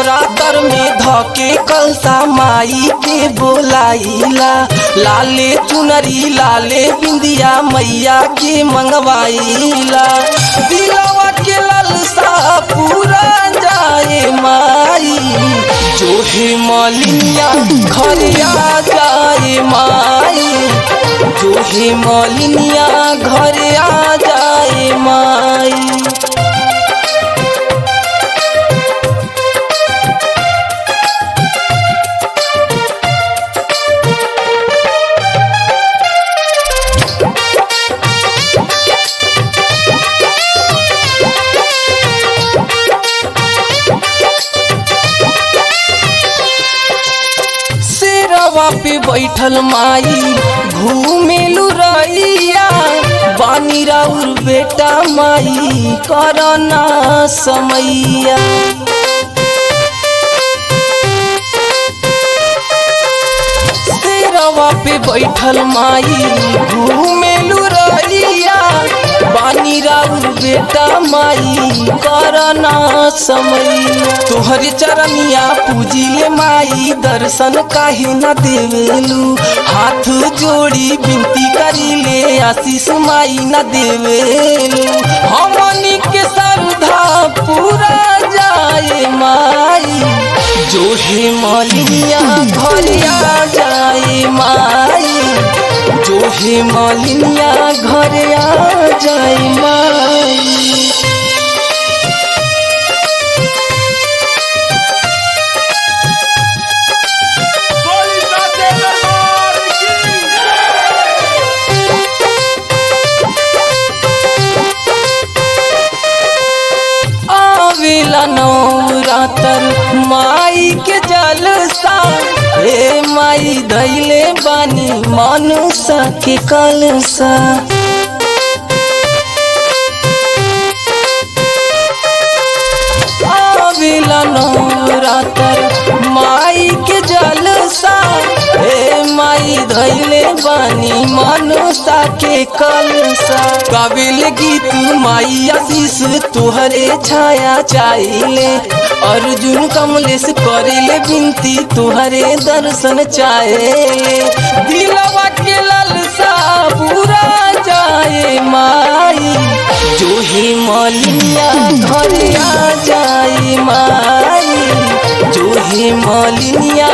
नवरात्र में धके कलसा माई के बोलाइला। लाले चुनरी लाले बिंदिया मैया के मंगवाइला। दिलवा के लालसा पूरा जाए माई, जो है मलिनिया घर आ जाए माई, जो है मलिनिया घर आ जाए माई। पे बैठल माई घूमेलू रैया, बानी राउर बेटा माई करना समैया। शेरवा पे बैठल माई घूमेलू रैया, बानी राउर बेटा माई करना समैया। तोहरे चरनिया पूजिले माई दर्शन काहे न देवेलू, हाथ जोड़ी विनती करिले आशीष माई न देवेलू। हमनी के श्रद्धा पूरा जाए माई, जो है मलिनिया घर आ जाए माई, जो है मलिनिया घर आ जाए माई। आवेला नवरात्र माई के जलसा, हे माई धैले बानी मनुष्य के कलसा। आवेला नवरात्र माई के जलसा, हे माई धैले बानी मनुष्य के कलसा। गावेल गीत माई आशीष तुहरे छाया चाहिले, अर्जुन कमलेश करेले विनती तुहरे दर्शन चाहेले। दिलवा के लालसा पूरा जाए माई, जो है मलिनिया घर आ जाए माई, जो है मलिनिया